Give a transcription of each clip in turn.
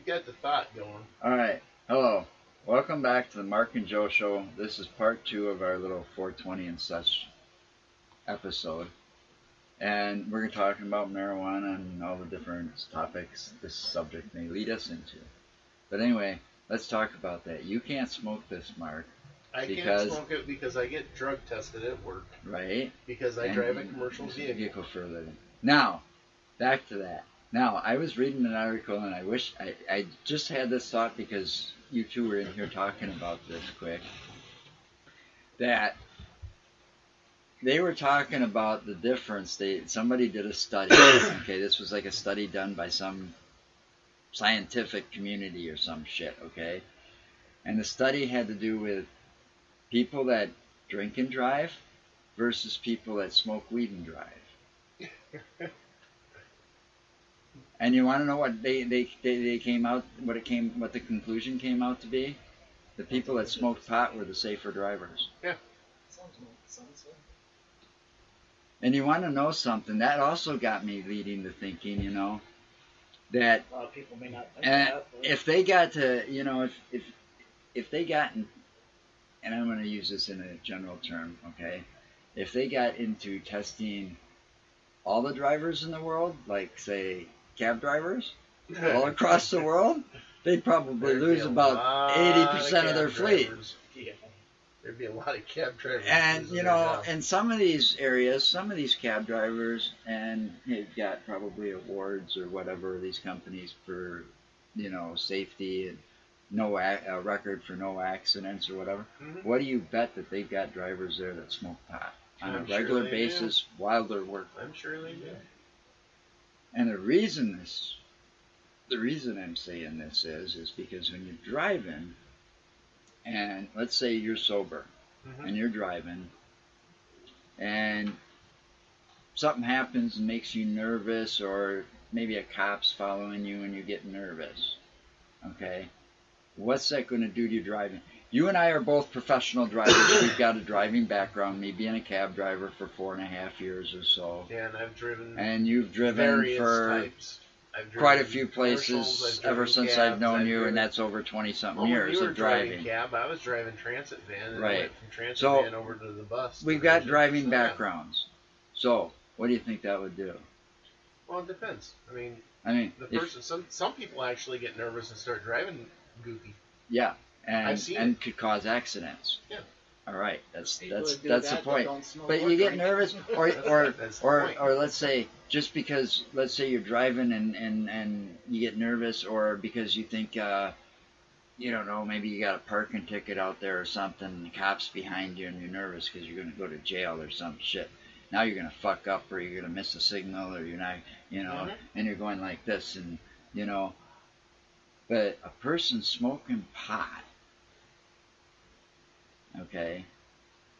got the thought going. All right. Hello. Welcome back to the Mark and Joe Show. This is part 2 of our little 420 and such episode. And we're talking about marijuana and all the different topics this subject may lead us into. But anyway, let's talk about that. You can't smoke this, Mark. I can't smoke it because I get drug tested at work. Right. Because I drive a commercial vehicle. For a living. Now, back to that. Now, I was reading an article, and I wish I just had this thought because you two were in here talking about this quick, that they were talking about the difference. Somebody did a study. Okay, this was like a study done by some scientific community or some shit, okay? And the study had to do with people that drink and drive versus people that smoke weed and drive. And you want to know what they came out, what the conclusion came out to be? The people that smoked pot were the safer drivers. Yeah. Sounds good. And you want to know something? That also got me leading to thinking, that a lot of people may not think that. If they got to, if they got, and I'm going to use this in a general term, okay? If they got into testing all the drivers in the world, like say cab drivers, all across the world, they'd probably lose about 80% of their fleet. Yeah. There'd be a lot of cab drivers. And in some of these areas, some of these cab drivers, and they've got probably awards or whatever, these companies for, safety and a record for no accidents or whatever. Mm-hmm. What do you bet that they've got drivers there that smoke pot on a regular basis while they're working? I'm sure they do. And the reason I'm saying this is because when you're driving, and let's say you're sober, and you're driving, and something happens and makes you nervous, or maybe a cop's following you and you get nervous, okay? What's that going to do to your driving? You and I are both professional drivers. We've got a driving background, me being a cab driver for 4.5 years or so. Yeah, and I've driven. And you've driven for quite a few places ever since I've known you, and that's over 20-something years of driving. Cab, I was driving transit van, and right. I went from transit van over to the bus. We've got driving backgrounds. So, what do you think that would do? Well, it depends. I mean, the person. Some people actually get nervous and start driving goofy. Yeah. And could cause accidents. Yeah. All right, that's the point. But you get nervous, or let's say just because you're driving and you get nervous, or because you think you don't know, maybe you got a parking ticket out there or something, and the cop's behind you, and you're nervous because you're going to go to jail or some shit. Now you're going to fuck up, or you're going to miss a signal, or you're not, and you're going like this, and But a person smoking pot. Okay,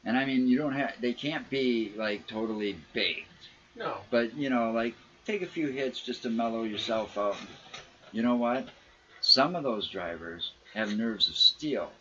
and I mean, they can't be like totally baked. No. But like take a few hits just to mellow yourself out. You know what? Some of those drivers have nerves of steel,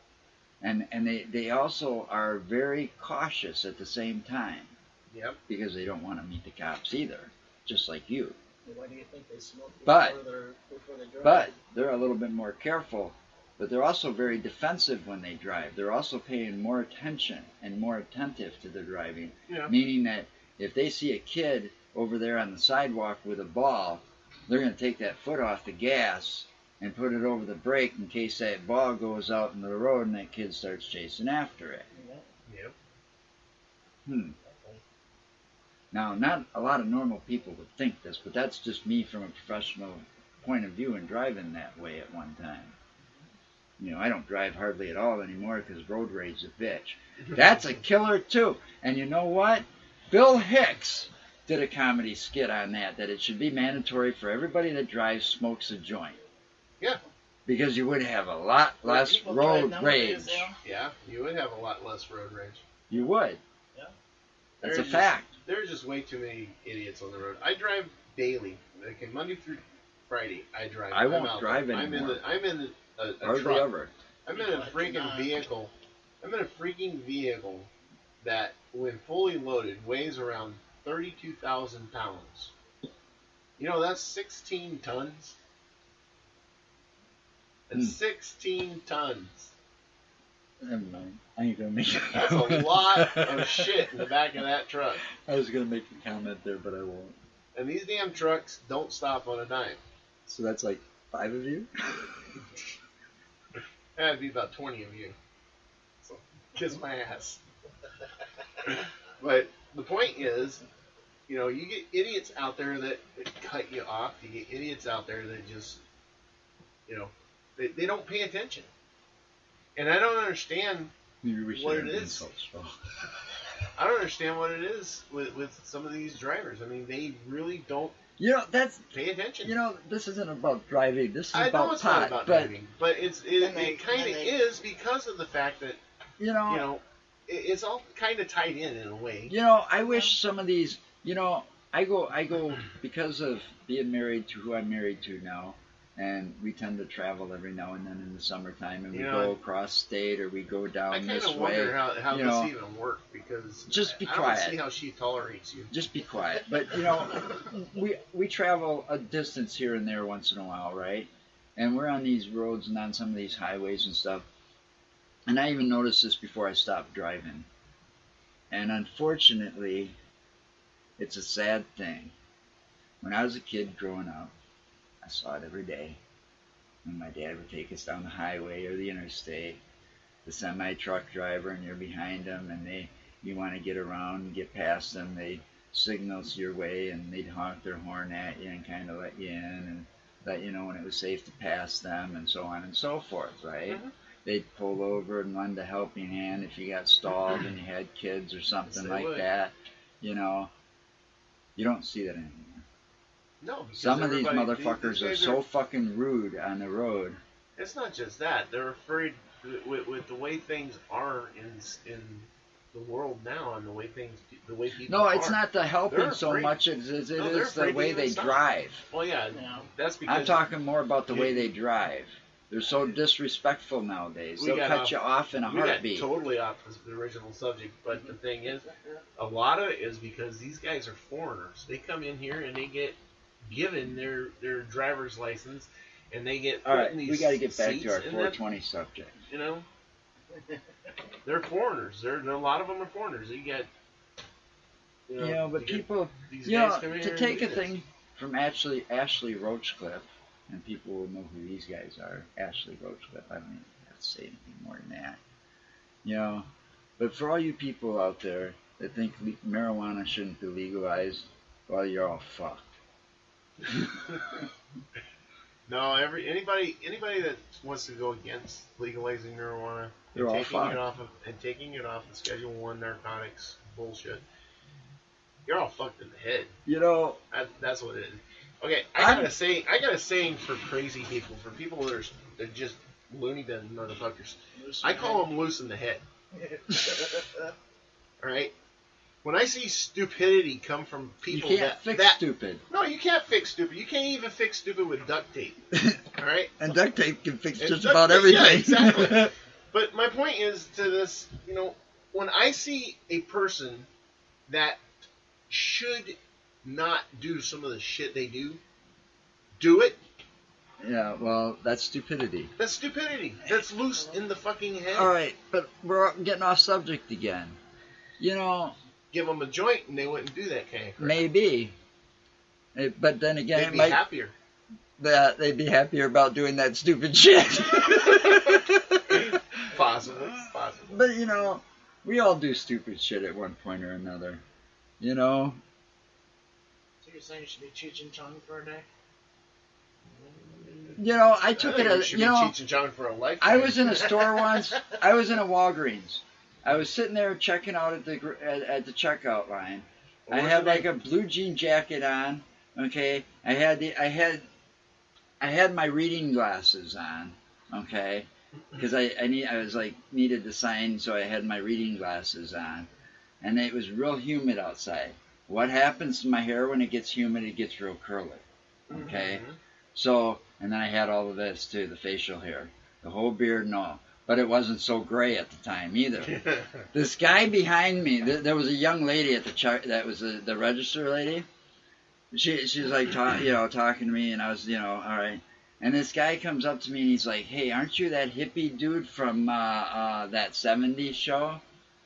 and they also are very cautious at the same time. Yep. Because they don't want to meet the cops either, just like you. Why do you think they smoke before they drive? But they're a little bit more careful. But they're also very defensive when they drive. They're also paying more attention and more attentive to their driving. Yeah. Meaning that if they see a kid over there on the sidewalk with a ball, they're going to take that foot off the gas and put it over the brake in case that ball goes out in the road and that kid starts chasing after it. Yep. Now, not a lot of normal people would think this, but that's just me from a professional point of view and driving that way at one time. I don't drive hardly at all anymore because road rage is a bitch. That's a killer too. And you know what? Bill Hicks did a comedy skit on that it should be mandatory for everybody that drives smokes a joint. Yeah. Because you would have a lot less road rage. Yeah, you would have a lot less road rage. You would. Yeah. That's a fact. There's just way too many idiots on the road. I drive daily. Okay, Monday through Friday, I drive. I won't drive anymore. I'm in a hardly truck. ever. I'm in a freaking vehicle. I'm in a freaking vehicle that, when fully loaded, weighs around 32,000 pounds. That's 16 tons. That's 16 tons. Never mind. I ain't gonna make it. That's a lot of shit in the back of that truck. I was gonna make a comment there, but I won't. And these damn trucks don't stop on a dime. So that's like 5 of you? That'd be about 20 of you. So, kiss my ass. But the point is, you know, you get idiots out there that cut you off. You get idiots out there that just, you know, they don't pay attention. And I don't understand Maybe we should what have it an is. insult straw. I don't understand what it is with some of these drivers. I mean, they really don't You know, that's, pay attention. you know, this isn't about driving. This is I about know it's pot. not about but, driving, but it kind of is because of the fact that, you know, you know, it's all kind of tied in a way. you know, I wish some of these, you know, I go because of being married to who I'm married to now, and we tend to travel every now and then in the summertime, and we go across state or we go down I kind this of way. wonder how you this know, even works because just be I quiet. don't see how she tolerates you. Just be quiet. But you know, we travel a distance here and there once in a while, right? And we're on these roads and on some of these highways and stuff. And I even noticed this before I stopped driving. And unfortunately, it's a sad thing. When I was a kid growing up, I saw it every day. When my dad would take us down the highway or the interstate, the semi-truck driver, and you're behind them, and you want to get around and get past them, they signals your way, and they'd honk their horn at you and kind of let you in and let you know when it was safe to pass them, and so on and so forth, right? Mm-hmm. They'd pull over and lend a helping hand if you got stalled and you had kids or something like that. You know, you don't see that anymore. No, because Some of these everybody- motherfuckers these are guys so fucking rude on the road. It's not just that; they're afraid with the way things are in the world now, and the way people. No, it's are. not the helping They're so afraid. much as it No, they're is the afraid to way even they stop. drive. Well, yeah, Yeah. that's because I'm talking more about the way they drive. They're so disrespectful nowadays. We They'll got cut off- you off in a we got heartbeat. totally off the original subject. But the thing is, a lot of it is because these guys are foreigners. They come in here and they get given their driver's license, and they get put All right, in these we got to get back seats, to our and 420 subject. you know, they're foreigners. They're a lot of them are foreigners. You get, you know, But you get people, these you guys know, come in to here and take do a this. thing from Ashley Roachcliffe, and people will know who these guys are. Ashley Roachcliffe. I don't even have to say anything more than that. You know, but for all you people out there that think marijuana shouldn't be legalized, well, you're all fucked. No, anybody that wants to go against legalizing marijuana They're all fucked. taking it off of Schedule 1 narcotics bullshit, you're all fucked in the head. You know, That's what it is. Okay, I got a saying for crazy people, for people that are just loony bin motherfuckers. I call them loose in the head. All right. When I see stupidity come from you people can't fix stupid. No, you can't fix stupid. You can't even fix stupid with duct tape. All right. And duct tape can fix And just duct about tape, everything. yeah, exactly. But my point is to this, you know, when I see a person that should not do some of the shit they do it. Yeah, well, that's stupidity. That's stupidity. That's loose in the fucking head. All right, but we're getting off subject again. You know, Give them a joint and they wouldn't do that kind of crap. maybe. But then again, They'd it be might happier. that they'd be happier about doing that stupid shit. Possibly. But you know, we all do stupid shit at one point or another. You know, So you're saying you should be Cheech and Chong for a day? I took it You as should you be know. teaching John for a lifetime. I was in a store once. I was in a Walgreens. I was sitting there checking out at the checkout line. I had like a blue jean jacket on. Okay, I had my reading glasses on. Okay, because I needed to sign, so I had my reading glasses on, and it was real humid outside. What happens to my hair when it gets humid? It gets real curly. Okay, so and then I had all of this too, the facial hair, the whole beard and all. But it wasn't so gray at the time either. This guy behind me, there was a young lady at the check, that was the register lady. She was like talking to me, and I was, all right. And this guy comes up to me and he's like, "Hey, aren't you that hippie dude from that 70s show?"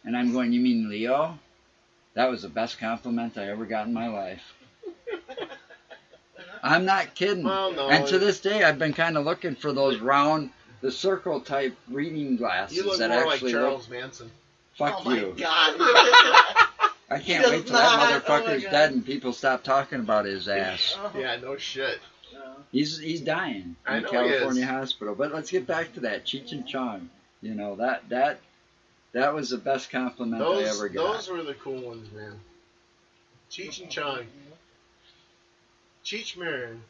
And I'm going, "You mean Leo?" That was the best compliment I ever got in my life. I'm not kidding. Well, no, and to this day, I've been kind of looking for those round, the circle type reading glasses you look that more actually like Charles Manson. Fuck oh you. My God. I can't does wait till not. that Oh motherfucker's my God. dead and people stop talking about his ass. Yeah, no shit. He's dying I in know a California he is. hospital. But let's get back to that Cheech and Chong. You know that was the best compliment I ever got. Those were the cool ones, man. Cheech and Chong, Cheech Marin,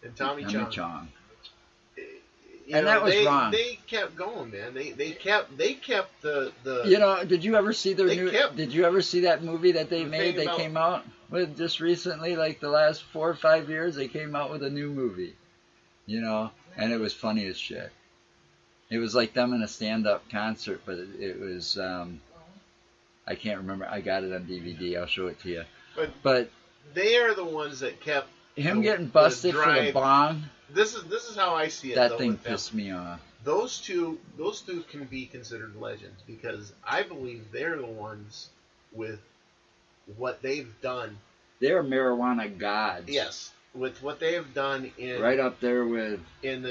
and Tommy Chong. And that was wrong. They kept going, man. They kept the. You know, did you ever see their new? kept- Did you ever see that movie that they The made? thing They about- came out with just recently, like the last 4 or 5 years. They came out with a new movie. You know, and it was funny as shit. It was like them in a stand-up concert, but it was. I can't remember. I got it on DVD. I'll show it to you. But they are the ones that kept him getting busted for the drive. bong. This is how I see it. That though, thing with them. pissed me off. Those two can be considered legends because I believe they're the ones with what they've done. They're marijuana gods. Yes, with what they have done in Right up there with in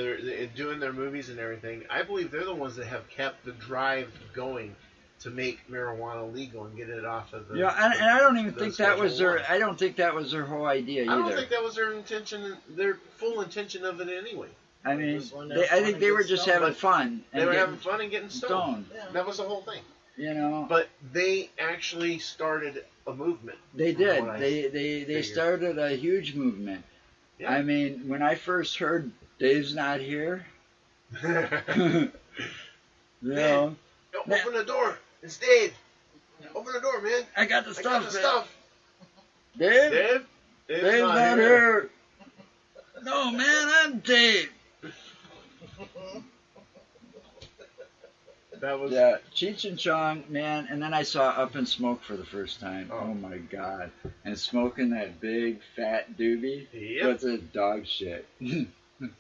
doing their movies and everything. I believe they're the ones that have kept the drive going to make marijuana legal and get it off of the. Yeah, and I don't even the think that was Schedule their. One. I don't think that was their whole idea either. I don't think that was their intention. Their full intention of it anyway. I mean, Just wanted to I have fun think and they get were just stoned. having fun. They and were getting having fun and getting stoned. stoned. Yeah. That was the whole thing. You know, But they actually started a movement. they from did. what I They figured. started a huge movement. Yeah. I mean, when I first heard Dave's not here, you know, Open the door. It's Dave. Open the door, man. I got the I stuff. got the man. stuff. Dave, Dave's not here. No, man, I'm Dave. That was Yeah, Cheech and Chong, man, and then I saw Up in Smoke for the first time. Oh. Oh my god. And smoking that big fat doobie. Yep. That's a dog shit. Tastes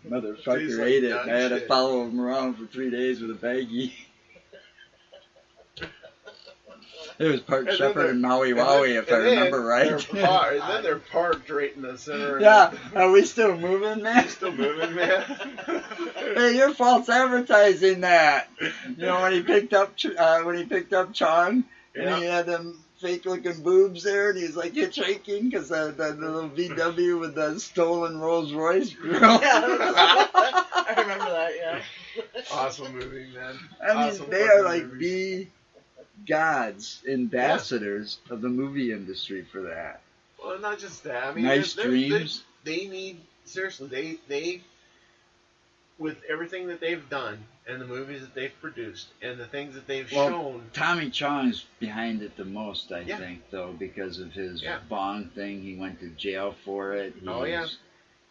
Motherfucker like ate it. dog I had to shit. follow him around for 3 days with a baggie. It was Park And then Shepherd they're- and Maui and Wowie, then- if I and then remember right. And then they're parked right in the center. Yeah, are we still moving, man? Still moving, man. Hey, you're false advertising that. You know when he picked up Chong and Yeah. he had them fake looking boobs there and he's like hitchhiking because the little VW with the stolen Rolls Royce grill. I remember that, yeah. Awesome movie, man. I mean, Awesome they fucking are like movies. the gods, ambassadors of the movie industry for that. Well, not just that. I mean, Nice they're- Dreams. They need seriously. They with everything that they've done and the movies that they've produced and the things that they've Well, shown. Tommy Chong's behind it the most, I Yeah. think, though, because of his Yeah. bong thing. He went to jail for it. Oh, yeah.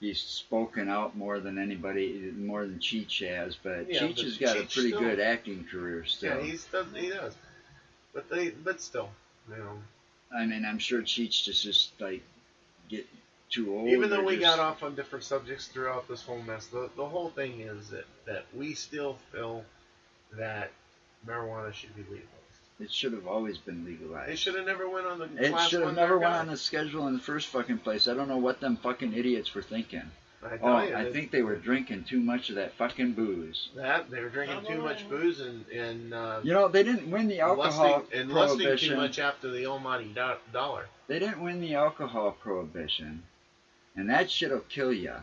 He's spoken out more than anybody, more than Cheech has. But Yeah, Cheech but has got a Cheech pretty still- good acting career still. Yeah, he does. But still, you know. I mean, I'm sure Cheech just like get too old. Even though or we just- got off on different subjects throughout this whole mess, the whole thing is that we still feel that marijuana should be legalized. It should have always been legalized. It should have never went on the It class should have one never went narcotic. on the schedule in the first fucking place. I don't know what them fucking idiots were thinking. I Oh, tell you, I think they were drinking too much of that fucking booze. that they were drinking too much booze and You know, they didn't win the alcohol lusting prohibition. too much after the almighty dollar. They didn't win the alcohol prohibition, and that shit'll kill ya.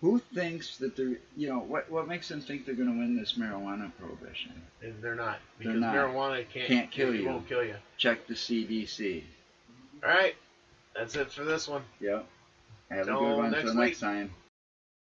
Who thinks that they're, you know, what makes them think they're gonna win this marijuana prohibition? And they're not They're because not. marijuana Can't kill it you. won't kill you. Check the CDC. All right, that's it for this one. Yep. Have a Till good one next till week. next time.